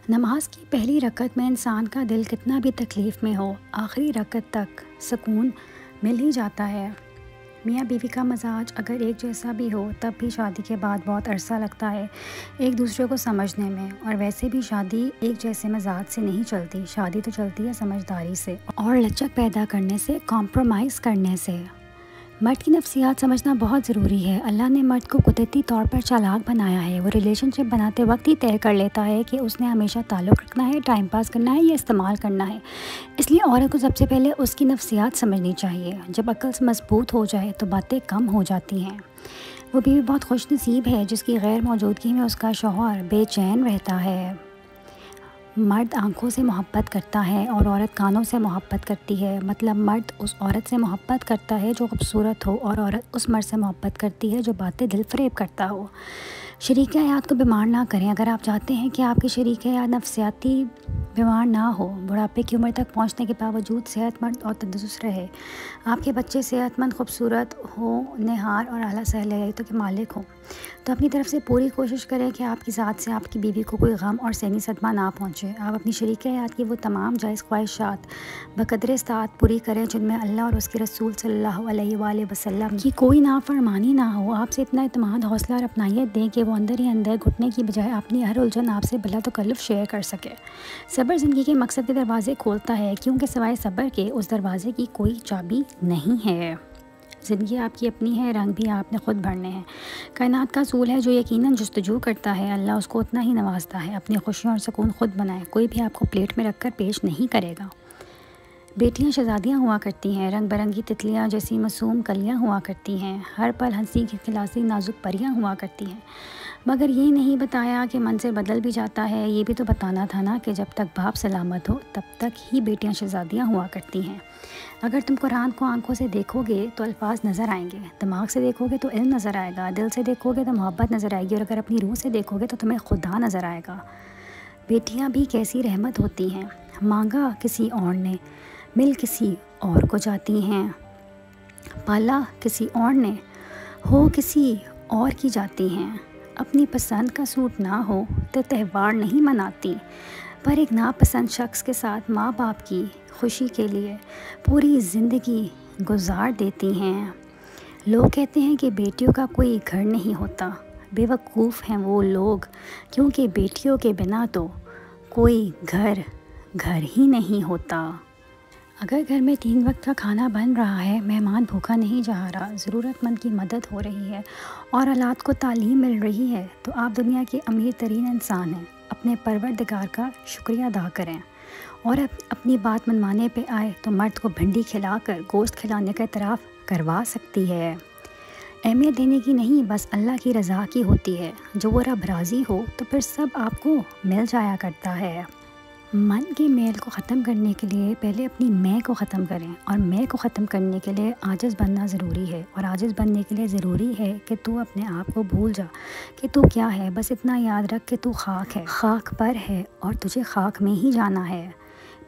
نماز کی پہلی رکعت میں انسان کا دل کتنا بھی تکلیف میں ہو، آخری رکعت تک سکون مل ہی جاتا ہے۔ میاں بیوی کا مزاج اگر ایک جیسا بھی ہو تب بھی شادی کے بعد بہت عرصہ لگتا ہے ایک دوسرے کو سمجھنے میں، اور ویسے بھی شادی ایک جیسے مزاج سے نہیں چلتی، شادی تو چلتی ہے سمجھداری سے اور لچک پیدا کرنے سے، کمپرومائز کرنے سے۔ مرد کی نفسیات سمجھنا بہت ضروری ہے۔ اللہ نے مرد کو قدرتی طور پر چالاک بنایا ہے۔ وہ ریلیشن شپ بناتے وقت ہی طے کر لیتا ہے کہ اس نے ہمیشہ تعلق رکھنا ہے، ٹائم پاس کرنا ہے یا استعمال کرنا ہے۔ اس لیے عورت کو سب سے پہلے اس کی نفسیات سمجھنی چاہیے۔ جب عقل مضبوط ہو جائے تو باتیں کم ہو جاتی ہیں۔ وہ بیوی بہت خوش نصیب ہے جس کی غیر موجودگی میں اس کا شوہر بے چین رہتا ہے۔ مرد آنکھوں سے محبت کرتا ہے اور عورت کانوں سے محبت کرتی ہے، مطلب مرد اس عورت سے محبت کرتا ہے جو خوبصورت ہو، اور عورت اس مرد سے محبت کرتی ہے جو باتیں دل فریب کرتا ہو۔ شریک حیات کو بیمار نہ کریں۔ اگر آپ چاہتے ہیں کہ آپ کی شریک حیات نفسیاتی بیمار نہ ہو، بڑھاپے کی عمر تک پہنچنے کے باوجود صحت مند اور تندرست رہے، آپ کے بچے صحت مند، خوبصورت ہوں، نہار اور اعلیٰ صلاحیتوں کے مالک ہوں، تو اپنی طرف سے پوری کوشش کریں کہ آپ کی ذات سے آپ کی بیوی کو کوئی غم اور ذہنی صدمہ نہ پہنچے۔ آپ اپنی شریک حیات کی وہ تمام جائز خواہشات بقدر استطاعت پوری کریں جن میں اللہ اور اس کے رسول صلی اللہ علیہ وآلہ وسلم کی کوئی نافرمانی نہ ہو۔ آپ سے اتنا اعتماد، حوصلہ اور اپنائیت دیں کہ وہ اندر ہی اندر گھٹنے کی بجائے اپنی ہر الجھن آپ سے بلا تکلف شیئر کر سکے۔ صبر زندگی کے مقصد کے دروازے کھولتا ہے، کیونکہ سوائے صبر کے اس دروازے کی کوئی چابی نہیں ہے۔ زندگی آپ کی اپنی ہے، رنگ بھی آپ نے خود بھرنے ہیں۔ کائنات کا اصول ہے جو یقیناً جستجو کرتا ہے اللہ اس کو اتنا ہی نوازتا ہے۔ اپنی خوشیوں اور سکون خود بنائیں، کوئی بھی آپ کو پلیٹ میں رکھ کر پیش نہیں کرے گا۔ بیٹیاں شہزادیاں ہوا کرتی ہیں، رنگ برنگی تتلیاں جیسی معصوم کلیاں ہوا کرتی ہیں، ہر پل ہنسی کھلکھلاتی نازک پریاں ہوا کرتی ہیں، مگر یہ نہیں بتایا کہ منظر بدل بھی جاتا ہے۔ یہ بھی تو بتانا تھا نا کہ جب تک باپ سلامت ہو تب تک ہی بیٹیاں شہزادیاں ہوا کرتی ہیں۔ اگر تم قرآن کو آنکھوں سے دیکھو گے تو الفاظ نظر آئیں گے، دماغ سے دیکھو گے تو علم نظر آئے گا، دل سے دیکھو گے تو محبت نظر آئے گی، اور اگر اپنی روح سے دیکھو گے تو تمہیں خدا نظر آئے گا۔ بیٹیاں بھی کیسی رحمت ہوتی ہیں، مانگا کسی اور نے، مل کسی اور کو جاتی ہیں، پالا کسی اور نے، ہو کسی اور کی جاتی ہیں۔ اپنی پسند کا سوٹ نہ ہو تو تہوار نہیں مناتی، پر ایک ناپسند شخص کے ساتھ ماں باپ کی خوشی کے لیے پوری زندگی گزار دیتی ہیں۔ لوگ کہتے ہیں کہ بیٹیوں کا کوئی گھر نہیں ہوتا، بے وقوف ہیں وہ لوگ، کیونکہ بیٹیوں کے بنا تو کوئی گھر ہی نہیں ہوتا۔ اگر گھر میں 3 وقت کا کھانا بن رہا ہے، مہمان بھوکا نہیں جا رہا، ضرورت مند کی مدد ہو رہی ہے اور اولاد کو تعلیم مل رہی ہے، تو آپ دنیا کے امیر ترین انسان ہیں۔ اپنے پروردگار کا شکریہ ادا کریں، اور اپنی بات منوانے پہ آئے تو مرد کو بھنڈی کھلا کر گوشت کھلانے کا اعتراف کروا سکتی ہے۔ اہمیت دینے کی نہیں، بس اللہ کی رضا کی ہوتی ہے۔ جو وہ رب راضی ہو تو پھر سب آپ کو مل جایا کرتا ہے۔ من کے میل کو ختم کرنے کے لیے پہلے اپنی میں کو ختم کریں، اور میں کو ختم کرنے کے لیے عاجز بننا ضروری ہے، اور عاجز بننے کے لیے ضروری ہے کہ تو اپنے آپ کو بھول جا کہ تو کیا ہے۔ بس اتنا یاد رکھ کہ تو خاک ہے، خاک پر ہے، اور تجھے خاک میں ہی جانا ہے۔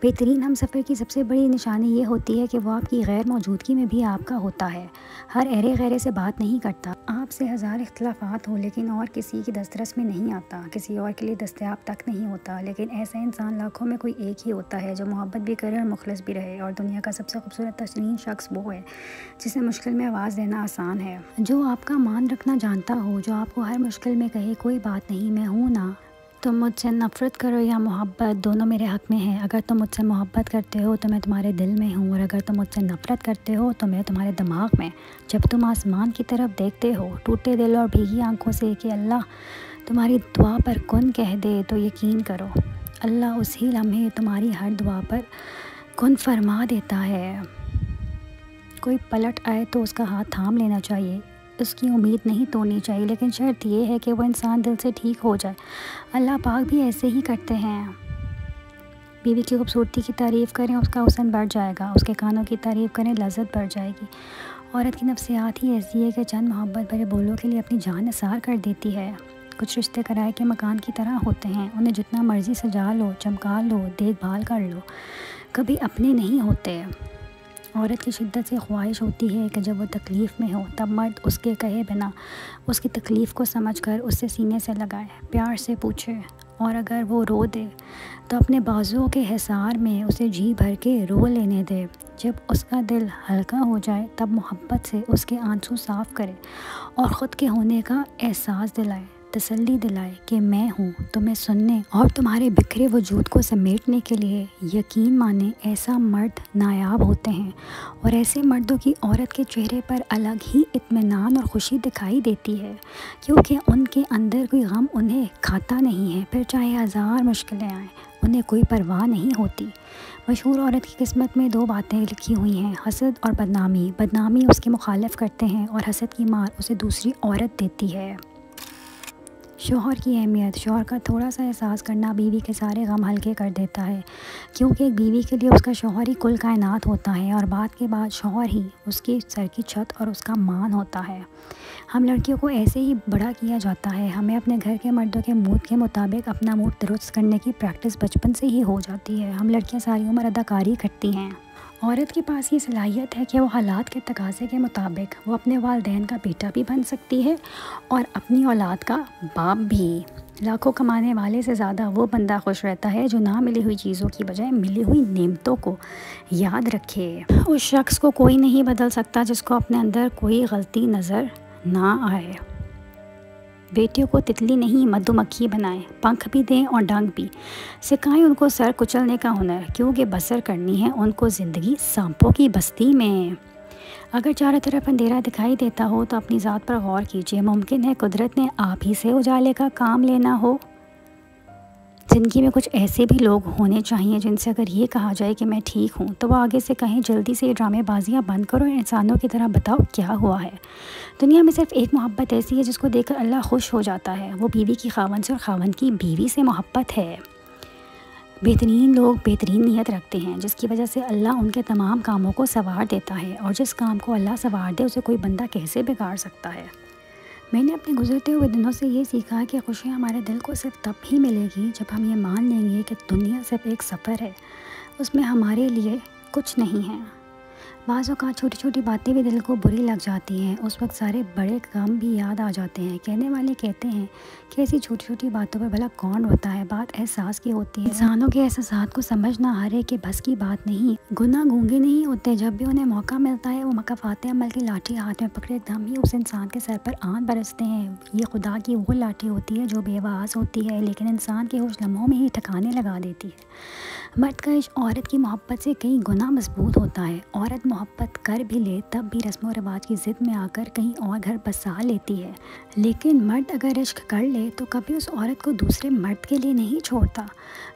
بہترین ہم سفر کی سب سے بڑی نشانی یہ ہوتی ہے کہ وہ آپ کی غیر موجودگی میں بھی آپ کا ہوتا ہے۔ ہر ایرے غیرے سے بات نہیں کرتا، آپ سے 1000 اختلافات ہوں لیکن اور کسی کی دسترس میں نہیں آتا، کسی اور کے لیے دستیاب تک نہیں ہوتا، لیکن ایسا انسان لاکھوں میں کوئی ایک ہی ہوتا ہے جو محبت بھی کرے اور مخلص بھی رہے۔ اور دنیا کا سب سے خوبصورت ترین شخص وہ ہے جسے مشکل میں آواز دینا آسان ہے، جو آپ کا مان رکھنا جانتا ہو، جو آپ کو ہر مشکل میں کہے کوئی بات نہیں، میں ہوں نا، تم مجھ سے نفرت کرو یا محبت، دونوں میرے حق میں ہیں۔ اگر تم مجھ سے محبت کرتے ہو تو میں تمہارے دل میں ہوں، اور اگر تم مجھ سے نفرت کرتے ہو تو میں تمہارے دماغ میں۔ جب تم آسمان کی طرف دیکھتے ہو ٹوٹے دل اور بھیگی آنکھوں سے کہ اللہ تمہاری دعا پر کن کہہ دے، تو یقین کرو اللہ اسی لمحے تمہاری ہر دعا پر کن فرما دیتا ہے۔ کوئی پلٹ آئے تو اس کا ہاتھ تھام لینا چاہیے، اس کی امید نہیں توڑنی چاہیے، لیکن شرط یہ ہے کہ وہ انسان دل سے ٹھیک ہو جائے۔ اللہ پاک بھی ایسے ہی کرتے ہیں۔ بیوی کی خوبصورتی کی تعریف کریں، اس کا حسن بڑھ جائے گا، اس کے کانوں کی تعریف کریں، لذت بڑھ جائے گی۔ عورت کی نفسیات ہی ایسی ہے کہ چند محبت بھرے بولوں کے لیے اپنی جان نثار کر دیتی ہے۔ کچھ رشتے کرائے کے مکان کی طرح ہوتے ہیں، انہیں جتنا مرضی سجا لو، چمکا لو، دیکھ بھال کر لو، کبھی اپنے نہیں ہوتے۔ عورت کی شدت سے خواہش ہوتی ہے کہ جب وہ تکلیف میں ہو تب مرد اس کے کہے بنا اس کی تکلیف کو سمجھ کر اس سے سینے سے لگائے، پیار سے پوچھے، اور اگر وہ رو دے تو اپنے بازوؤں کے حصار میں اسے جی بھر کے رو لینے دے۔ جب اس کا دل ہلکا ہو جائے تب محبت سے اس کے آنسو صاف کرے اور خود کے ہونے کا احساس دلائے، تسلی دلائے کہ میں ہوں تمہیں سننے اور تمہارے بکھرے وجود کو سمیٹنے کے لیے۔ یقین مانیں ایسا مرد نایاب ہوتے ہیں، اور ایسے مردوں کی عورت کے چہرے پر الگ ہی اطمینان اور خوشی دکھائی دیتی ہے، کیونکہ ان کے اندر کوئی غم انہیں کھاتا نہیں ہے، پھر چاہے ہزار مشکلیں آئیں انہیں کوئی پرواہ نہیں ہوتی۔ مشہور عورت کی قسمت میں دو باتیں لکھی ہوئی ہیں، حسد اور بدنامی۔ بدنامی اس کے مخالف کرتے ہیں اور حسد کی مار اسے دوسری عورت دیتی ہے۔ شوہر کی اہمیت۔ شوہر کا تھوڑا سا احساس کرنا بیوی کے سارے غم ہلکے کر دیتا ہے، کیونکہ ایک بیوی کے لیے اس کا شوہر ہی کل کائنات ہوتا ہے، اور بات کے بعد شوہر ہی اس کی سر کی چھت اور اس کا مان ہوتا ہے۔ ہم لڑکیوں کو ایسے ہی بڑا کیا جاتا ہے، ہمیں اپنے گھر کے مردوں کے موڈ کے مطابق اپنا موڈ درست کرنے کی پریکٹس بچپن سے ہی ہو جاتی ہے۔ ہم لڑکیاں ساری عمر اداکاری کرتی ہیں۔ عورت کے پاس یہ صلاحیت ہے کہ وہ حالات کے تقاضے کے مطابق وہ اپنے والدین کا بیٹا بھی بن سکتی ہے اور اپنی اولاد کا باپ بھی۔ لاکھوں کمانے والے سے زیادہ وہ بندہ خوش رہتا ہے جو نہ ملی ہوئی چیزوں کی بجائے ملی ہوئی نعمتوں کو یاد رکھے۔ اس شخص کو کوئی نہیں بدل سکتا جس کو اپنے اندر کوئی غلطی نظر نہ آئے۔ بیٹیوں کو تتلی نہیں مدھو مکھی بنائیں، پنکھ بھی دیں اور ڈنک بھی۔ سکھائیں ان کو سر کچلنے کا ہنر، کیونکہ بسر کرنی ہے ان کو زندگی سانپوں کی بستی میں۔ اگر چاروں طرف اندھیرا دکھائی دیتا ہو تو اپنی ذات پر غور کیجیے، ممکن ہے قدرت نے آپ ہی سے اجالے کا کام لینا ہو۔ زندگی میں کچھ ایسے بھی لوگ ہونے چاہیے جن سے اگر یہ کہا جائے کہ میں ٹھیک ہوں تو وہ آگے سے کہیں جلدی سے یہ ڈرامے بازیاں بند کرو اور انسانوں کی طرح بتاؤ کیا ہوا ہے۔ دنیا میں صرف ایک محبت ایسی ہے جس کو دیکھ کر اللہ خوش ہو جاتا ہے، وہ بیوی کی خاوند سے اور خاوند کی بیوی سے محبت ہے۔ بہترین لوگ بہترین نیت رکھتے ہیں، جس کی وجہ سے اللہ ان کے تمام کاموں کو سنوار دیتا ہے، اور جس کام کو اللہ سنوار دے اسے کوئی بندہ کیسے بگاڑ سکتا ہے۔ میں نے اپنے گزرتے ہوئے دنوں سے یہ سیکھا کہ خوشی ہمارے دل کو صرف تب ہی ملے گی جب ہم یہ مان لیں گے کہ دنیا صرف ایک سفر ہے، اس میں ہمارے لیے کچھ نہیں ہے۔ بعض اوقات چھوٹی چھوٹی باتیں بھی دل کو بری لگ جاتی ہیں، اس وقت سارے بڑے کام بھی یاد آ جاتے ہیں۔ کہنے والے کہتے ہیں کہ ایسی چھوٹی چھوٹی باتوں پر بھلا کون روتا ہے، بات احساس کی ہوتی ہے۔ انسانوں کے احساسات کو سمجھنا ہر ایک کے بس کی بات نہیں۔ گناہ گونگے نہیں ہوتے، جب بھی انہیں موقع ملتا ہے وہ مکافات عمل کی لاٹھی ہاتھ میں پکڑے ایک دم ہی اس انسان کے سر پر آن برستے ہیں۔ یہ خدا کی وہ لاٹھی ہوتی ہے جو بے آواز ہوتی ہے لیکن انسان کے ہوش لمحوں میں ہی ٹھکانے لگا دیتی ہے۔ مرد کا عشق عورت کی محبت سے کئی گنا مضبوط ہوتا ہے۔ عورت محبت کر بھی لے تب بھی رسم و رواج کی ضد میں آ کر کہیں اور گھر بسا لیتی ہے، لیکن مرد اگر عشق کر لے تو کبھی اس عورت کو دوسرے مرد کے لیے نہیں چھوڑتا،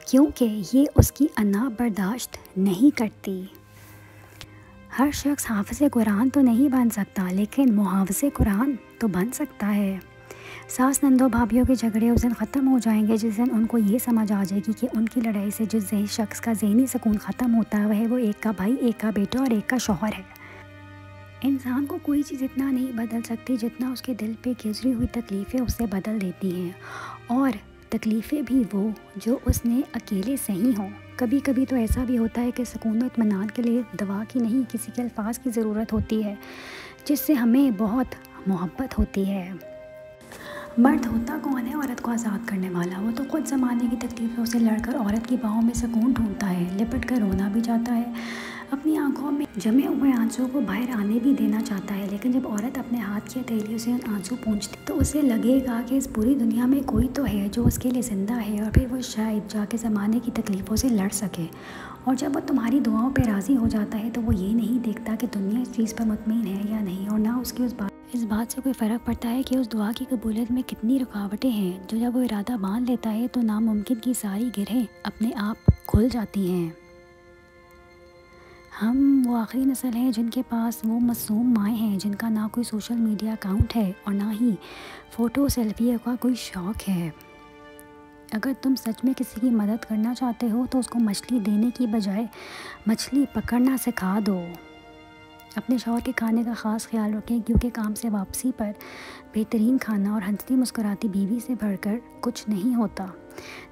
کیونکہ یہ اس کی انا برداشت نہیں کرتی۔ ہر شخص حافظ قرآن تو نہیں بن سکتا، لیکن محافظ قرآن تو بن سکتا ہے۔ ساس نندوں بھابھیوں کے جھگڑے اس دن ختم ہو جائیں گے جس دن ان کو یہ سمجھ آ جائے گی کہ ان کی لڑائی سے جس شخص کا ذہنی سکون ختم ہوتا ہے وہ ایک کا بھائی، ایک کا بیٹا اور ایک کا شوہر ہے۔ انسان کو کوئی چیز اتنا نہیں بدل سکتی جتنا اس کے دل پہ گزری ہوئی تکلیفیں اسے بدل دیتی ہیں، اور تکلیفیں بھی وہ جو اس نے اکیلے سہی ہوں۔ کبھی کبھی تو ایسا بھی ہوتا ہے کہ سکون و اطمینان کے لیے دوا کی نہیں کسی کے الفاظ کی ضرورت ہوتی ہے جس سے ہمیں بہت محبت ہوتی ہے۔ مرد ہوتا کون ہے عورت کو آزاد کرنے والا؟ وہ تو خود زمانے کی تکلیفوں سے لڑ کر عورت کی باہوں میں سکون ڈھونڈتا ہے، لپٹ کر رونا بھی چاہتا ہے، اپنی آنکھوں میں جمے ہوئے آنسوں کو باہر آنے بھی دینا چاہتا ہے، لیکن جب عورت اپنے ہاتھ کی ہتھیلیوں سے ان آنسوں پونچھتی تو اسے لگے گا کہ اس پوری دنیا میں کوئی تو ہے جو اس کے لیے زندہ ہے، اور پھر وہ شاید جا کے زمانے کی تکلیفوں سے لڑ سکے۔ اور جب وہ تمہاری دعاؤں پہ راضی ہو جاتا ہے تو وہ یہ نہیں دیکھتا کہ دنیا اس چیز پر مطمئن ہے یا نہیں، اور نہ اس کی اس بات سے کوئی فرق پڑتا ہے کہ اس دعا کی قبولیت میں کتنی رکاوٹیں ہیں، جو جب وہ ارادہ باندھ لیتا ہے تو ناممکن کی ساری گرہیں اپنے آپ کھل جاتی ہیں۔ ہم وہ آخری نسل ہیں جن کے پاس وہ معصوم مائیں ہیں جن کا نہ کوئی سوشل میڈیا اکاؤنٹ ہے اور نہ ہی فوٹو سیلفی کا کوئی شوق ہے۔ اگر تم سچ میں کسی کی مدد کرنا چاہتے ہو تو اس کو مچھلی دینے کی بجائے مچھلی پکڑنا سکھا دو۔ اپنے شوہر کے کھانے کا خاص خیال رکھیں، کیونکہ کام سے واپسی پر بہترین کھانا اور ہنستی مسکراتی بیوی سے بڑھ کر کچھ نہیں ہوتا۔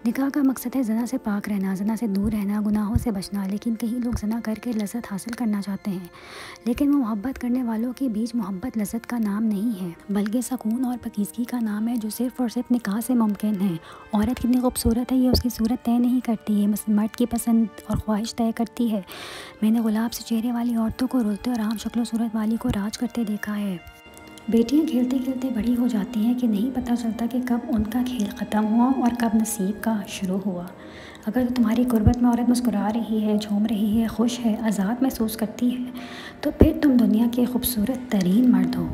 نکاح کا مقصد ہے زنا سے پاک رہنا، زنا سے دور رہنا، گناہوں سے بچنا، لیکن کئی لوگ زنا کر کے لذت حاصل کرنا چاہتے ہیں، لیکن وہ محبت کرنے والوں کے بیچ محبت لذت کا نام نہیں ہے، بلکہ سکون اور پاکیزگی کا نام ہے، جو صرف اور صرف نکاح سے ممکن ہے۔ عورت کتنی خوبصورت ہے یہ اس کی صورت طے نہیں کرتی، یہ مرد کی پسند اور خواہش طے کرتی ہے۔ میں نے گلاب سے چہرے والی عورتوں کو رولتے اور عام شکل و صورت والی کو راج کرتے دیکھا ہے۔ بیٹیاں کھیلتے کھیلتے بڑی ہو جاتی ہیں کہ نہیں پتہ چلتا کہ کب ان کا کھیل ختم ہوا اور کب نصیب کا شروع ہوا۔ اگر تمہاری قربت میں عورت مسکرا رہی ہے، جھوم رہی ہے، خوش ہے، آزاد محسوس کرتی ہے، تو پھر تم دنیا کے خوبصورت ترین مرد ہو۔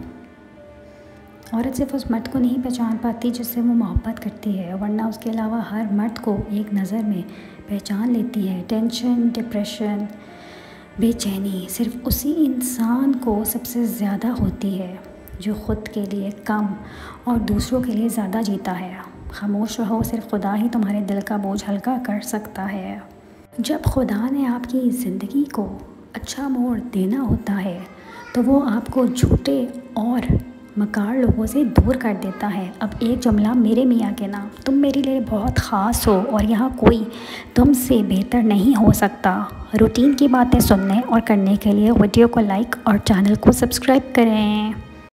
عورت صرف اس مرد کو نہیں پہچان پاتی جس سے وہ محبت کرتی ہے، ورنہ اس کے علاوہ ہر مرد کو ایک نظر میں پہچان لیتی ہے۔ ٹینشن، ڈپریشن، بے چینی صرف اسی انسان کو سب سے زیادہ ہوتی ہے جو خود کے لیے کم اور دوسروں کے لیے زیادہ جیتا ہے۔ خاموش رہو، صرف خدا ہی تمہارے دل کا بوجھ ہلکا کر سکتا ہے۔ جب خدا نے آپ کی زندگی کو اچھا موڑ دینا ہوتا ہے تو وہ آپ کو جھوٹے اور مکار لوگوں سے دور کر دیتا ہے۔ اب ایک جملہ میرے میاں کے نام: تم میرے لیے بہت خاص ہو اور یہاں کوئی تم سے بہتر نہیں ہو سکتا۔ روٹین کی باتیں سننے اور کرنے کے لیے ویڈیو کو لائک اور چینل کو سبسکرائب کریں۔